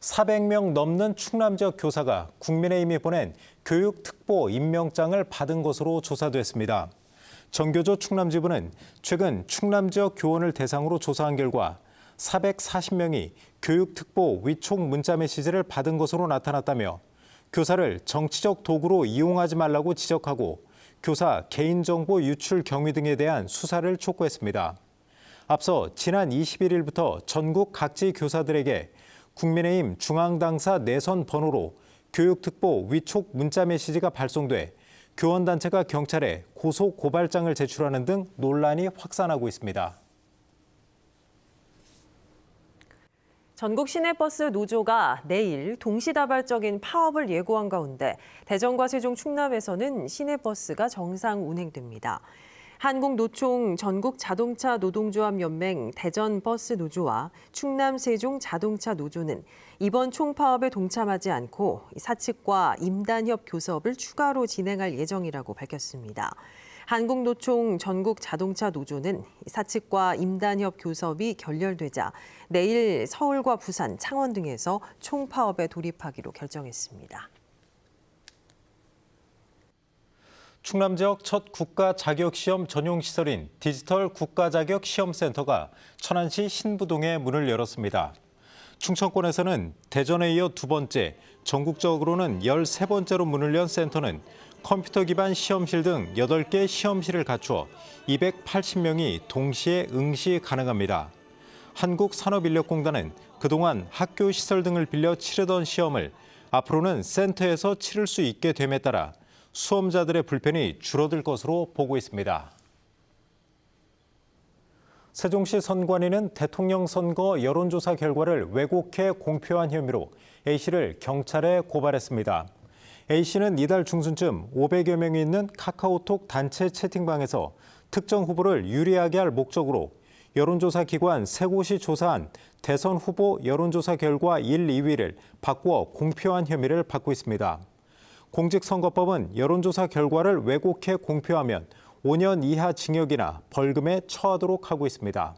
400명 넘는 충남 지역 교사가 국민의힘이 보낸 교육특보 임명장을 받은 것으로 조사됐습니다. 정교조 충남지부는 최근 충남 지역 교원을 대상으로 조사한 결과 440명이 교육특보 위촉 문자 메시지를 받은 것으로 나타났다며 교사를 정치적 도구로 이용하지 말라고 지적하고 교사 개인정보 유출 경위 등에 대한 수사를 촉구했습니다. 앞서 지난 21일부터 전국 각지 교사들에게 국민의힘 중앙당사 내선 번호로 교육특보 위촉 문자 메시지가 발송돼 교원단체가 경찰에 고소 고발장을 제출하는 등 논란이 확산하고 있습니다. 전국 시내버스 노조가 내일 동시다발적인 파업을 예고한 가운데 대전과 세종, 충남에서는 시내버스가 정상 운행됩니다. 한국노총 전국자동차노동조합연맹 대전버스노조와 충남 세종 자동차노조는 이번 총파업에 동참하지 않고 사측과 임단협 교섭을 추가로 진행할 예정이라고 밝혔습니다. 한국노총 전국자동차노조는 사측과 임단협 교섭이 결렬되자 내일 서울과 부산, 창원 등에서 총파업에 돌입하기로 결정했습니다. 충남 지역 첫 국가 자격시험 전용 시설인 디지털 국가자격시험센터가 천안시 신부동에 문을 열었습니다. 충청권에서는 대전에 이어 두 번째, 전국적으로는 13번째로 문을 연 센터는 컴퓨터 기반 시험실 등 8개 시험실을 갖추어 280명이 동시에 응시 가능합니다. 한국산업인력공단은 그동안 학교 시설 등을 빌려 치르던 시험을 앞으로는 센터에서 치를 수 있게 됨에 따라 수험자들의 불편이 줄어들 것으로 보고 있습니다. 세종시 선관위는 대통령 선거 여론조사 결과를 왜곡해 공표한 혐의로 A씨를 경찰에 고발했습니다. A씨는 이달 중순쯤 500여 명이 있는 카카오톡 단체 채팅방에서 특정 후보를 유리하게 할 목적으로 여론조사 기관 3곳이 조사한 대선 후보 여론조사 결과 1, 2위를 바꾸어 공표한 혐의를 받고 있습니다. 공직선거법은 여론조사 결과를 왜곡해 공표하면 5년 이하 징역이나 벌금에 처하도록 하고 있습니다.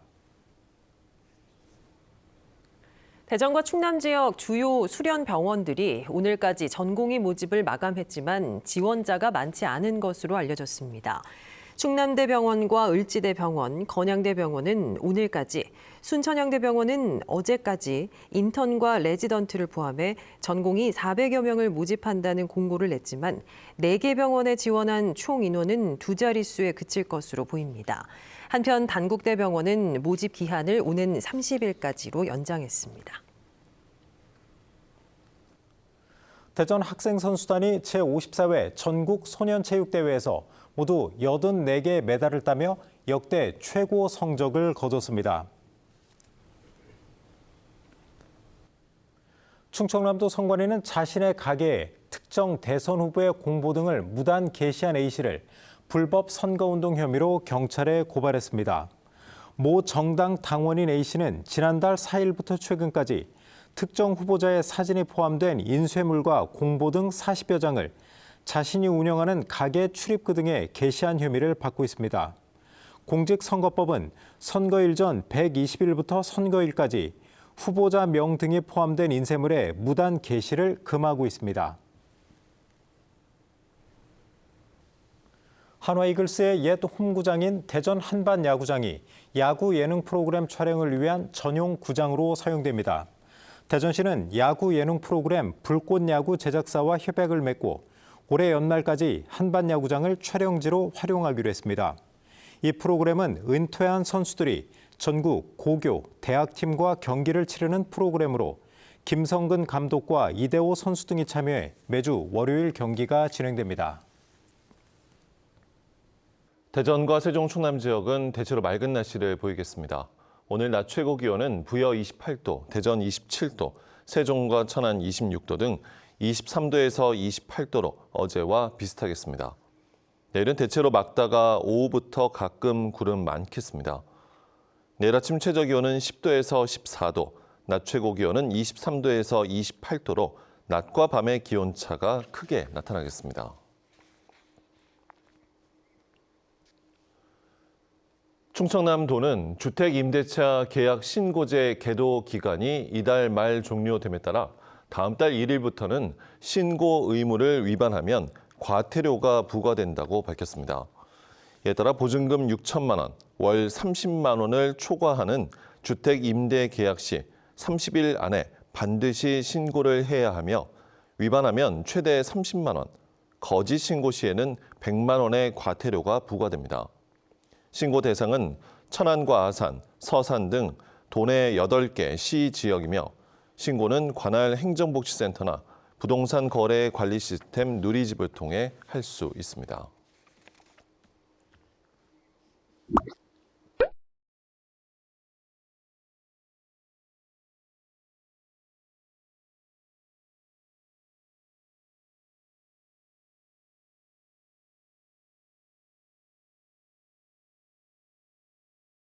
대전과 충남 지역 주요 수련 병원들이 오늘까지 전공의 모집을 마감했지만 지원자가 많지 않은 것으로 알려졌습니다. 충남대병원과 을지대병원, 건양대병원은 오늘까지, 순천향대병원은 어제까지 인턴과 레지던트를 포함해 전공의 400여 명을 모집한다는 공고를 냈지만 4개 병원에 지원한 총 인원은 2자릿수에 그칠 것으로 보입니다. 한편 단국대병원은 모집 기한을 오는 30일까지로 연장했습니다. 대전 학생선수단이 제54회 전국 소년체육대회에서 모두 84개의 메달을 따며 역대 최고 성적을 거뒀습니다. 충청남도 선관위는 자신의 가게에 특정 대선 후보의 공보 등을 무단 게시한 A씨를 불법 선거운동 혐의로 경찰에 고발했습니다. 모 정당 당원인 A씨는 지난달 4일부터 최근까지 특정 후보자의 사진이 포함된 인쇄물과 공보 등 40여 장을 자신이 운영하는 가게 출입구 등에 게시한 혐의를 받고 있습니다. 공직선거법은 선거일 전 120일부터 선거일까지 후보자 명 등이 포함된 인쇄물의 무단 게시를 금하고 있습니다. 한화이글스의 옛 홈구장인 대전 한반 야구장이 야구 예능 프로그램 촬영을 위한 전용 구장으로 사용됩니다. 대전시는 야구 예능 프로그램 불꽃야구 제작사와 협약을 맺고 올해 연말까지 한반 야구장을 촬영지로 활용하기로 했습니다. 이 프로그램은 은퇴한 선수들이 전국 고교, 대학팀과 경기를 치르는 프로그램으로 김성근 감독과 이대호 선수 등이 참여해 매주 월요일 경기가 진행됩니다. 대전과 세종, 충남 지역은 대체로 맑은 날씨를 보이겠습니다. 오늘 낮 최고 기온은 부여 28도, 대전 27도, 세종과 천안 26도 등 23도에서 28도로 어제와 비슷하겠습니다. 내일은 대체로 맑다가 오후부터 가끔 구름 많겠습니다. 내일 아침 최저 기온은 10도에서 14도, 낮 최고 기온은 23도에서 28도로 낮과 밤의 기온차가 크게 나타나겠습니다. 충청남도는 주택임대차 계약 신고제 계도 기간이 이달 말 종료됨에 따라 다음 달 1일부터는 신고 의무를 위반하면 과태료가 부과된다고 밝혔습니다. 이에 따라 보증금 6천만 원, 월 30만 원을 초과하는 주택 임대 계약 시 30일 안에 반드시 신고를 해야 하며 위반하면 최대 30만 원, 거짓 신고 시에는 100만 원의 과태료가 부과됩니다. 신고 대상은 천안과 아산, 서산 등 도내 8개 시 지역이며 신고는 관할 행정복지센터나 부동산 거래 관리 시스템 누리집을 통해 할 수 있습니다.